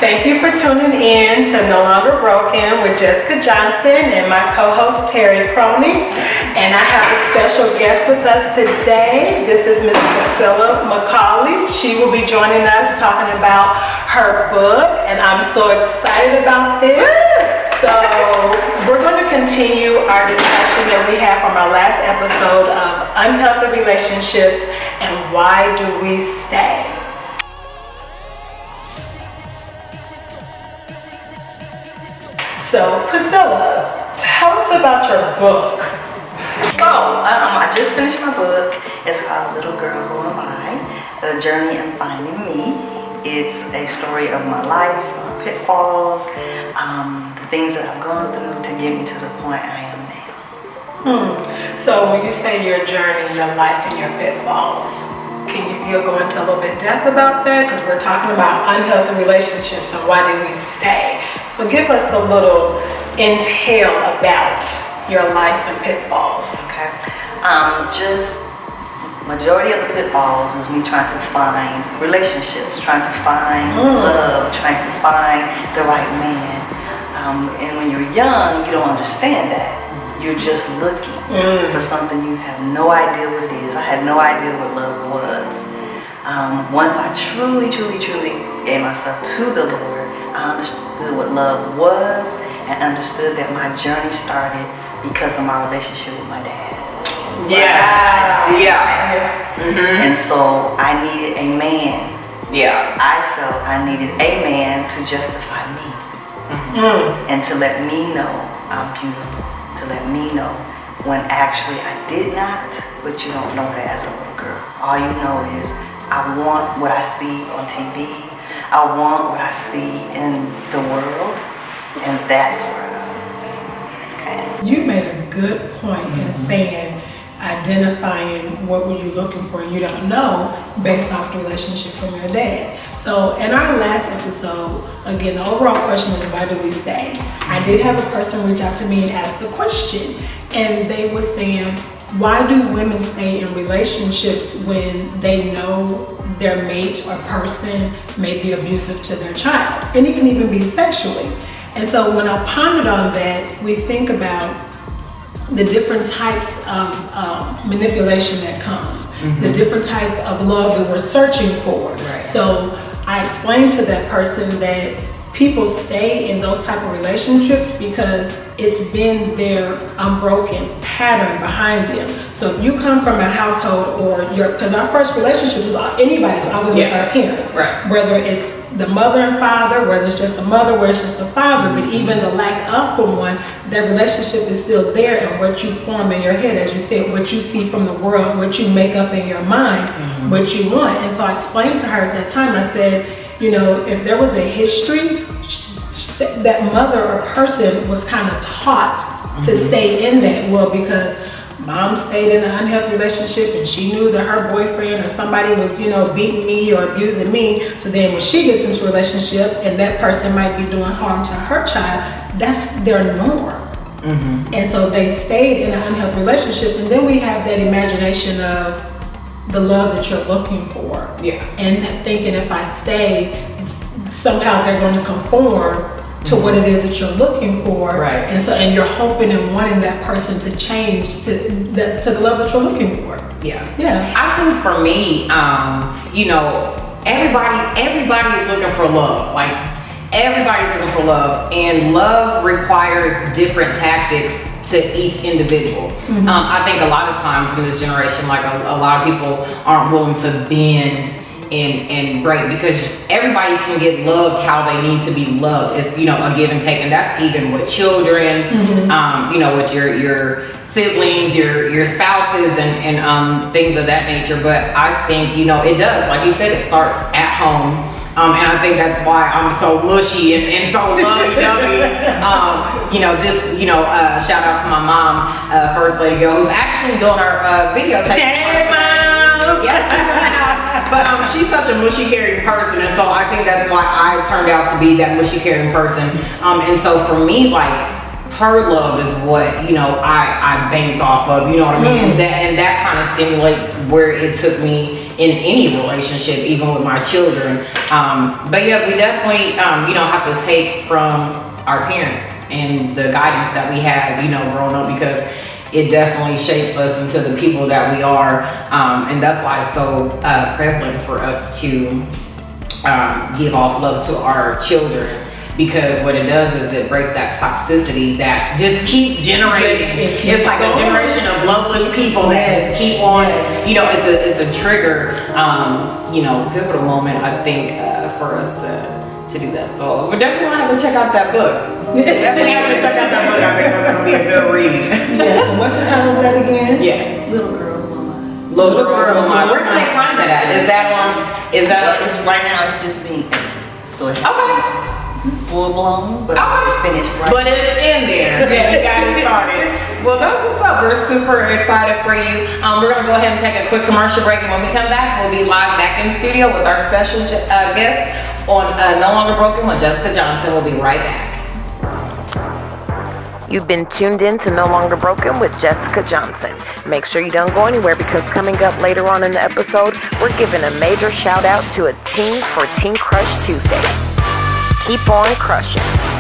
Thank you for tuning in to No Longer Broken with Jessica Johnson and my co-host Terry Croney. And I have a special guest with us today. This is Ms. Priscilla McCauley. She will be joining us talking about her book, and I'm so excited about this. So we're going to continue our discussion that we had from our last episode of unhealthy relationships and why do we stay. So, Priscilla, tell us about your book. So, I just finished my book. It's called Little Girl, Who Am I? The Journey in Finding Me. It's a story of my life, my pitfalls, the things that I've gone through to get me to the point I am now. So, when you say your journey, your life, and your pitfalls, you'll go into a little bit depth about that? Because we're talking about unhealthy relationships and why do we stay. So give us a little entail about your life and pitfalls. Okay. Just majority of the pitfalls was me trying to find relationships, trying to find love, trying to find the right man. And when you're young, you don't understand that. You're just looking for something you have no idea what it is. I had no idea what love was. Once I truly gave myself to the Lord, I understood what love was and understood that my journey started because of my relationship with my dad. And so I needed a man. I felt I needed a man to justify me and to let me know I'm beautiful. To let me know when actually I did not, but you don't know that as a little girl. All you know is I want what I see on TV. I want what I see in the world, and that's where I'm. You made a good point in saying identifying what were you looking for and you don't know based off the relationship from your dad. So in our last episode, again, the overall question is why do we stay? I did have a person reach out to me and ask the question, and they were saying, why do women stay in relationships when they know their mate or person may be abusive to their child? And it can even be sexually. And so when I pondered on that, we think about the different types of manipulation that comes, the different type of love that we're searching for. Right. So I explained to that person that people stay in those type of relationships because it's been their unbroken pattern behind them. So if you come from a household because our first relationship is anybody's always with our parents, whether it's the mother and father, whether it's just a mother, whether it's just a father, but even the lack of for one, that relationship is still there, and what you form in your head, as you said, what you see from the world, what you make up in your mind, what you want. And so I explained to her at that time, I said, you know, if there was a history, that mother or person was kind of taught to stay in that world because mom stayed in an unhealthy relationship and she knew that her boyfriend or somebody was, beating me or abusing me. So then when she gets into a relationship and that person might be doing harm to her child, that's their norm. And so they stayed in an unhealthy relationship, and then we have that imagination of the love that you're looking for. And thinking if I stay, somehow they're going to conform to what it is that you're looking for. And you're hoping and wanting that person to change to the love that you're looking for. I think for me, everybody is looking for love. Like, everybody's looking for love, and love requires different tactics to each individual. I think a lot of times in this generation, like a lot of people aren't willing to bend and break, because everybody can get loved how they need to be loved. It's a give and take, and that's even with children, with your siblings, your spouses, and things of that nature. But I think it does, like you said, it starts at home. And I think that's why I'm so mushy and so lovey-dovey. Shout out to my mom, First Lady Girl, who's actually doing our videotape. Hey, Mom! Yes, she's in the house. But she's such a mushy, caring person, and so I think that's why I turned out to be that mushy, caring person. And so for me, like, her love is what I banked off of. You know what I mean? And that kind of stimulates where it took me in any relationship, even with my children. But yeah, we definitely, have to take from our parents and the guidance that we had, growing up, because it definitely shapes us into the people that we are. And that's why it's so prevalent for us to give off love to our children, because what it does is it breaks that toxicity that just keeps generating. It's like a generation of loveless people that just keep on, it's a trigger, pivotal moment, I think, for us to do that. So we're definitely gonna have to check out that book. Definitely have to check out that book. I think that's gonna be a good read. Yeah. What's the title of that again? Yeah. Little Girl Mama. Little Girl Mama. Where can they find that at? Is that It's right now, it's just being edited. So it full blown, but finished right. But it's in there. Yeah, you got it started. Well, that's what's up. We're super excited for you. We're gonna go ahead and take a quick commercial break, and when we come back, we'll be live back in the studio with our special guest on No Longer Broken with Jessica Johnson. We'll be right back. You've been tuned in to No Longer Broken with Jessica Johnson. Make sure you don't go anywhere, because coming up later on in the episode, we're giving a major shout out to a team for Team Crush Tuesday. Keep on crushing.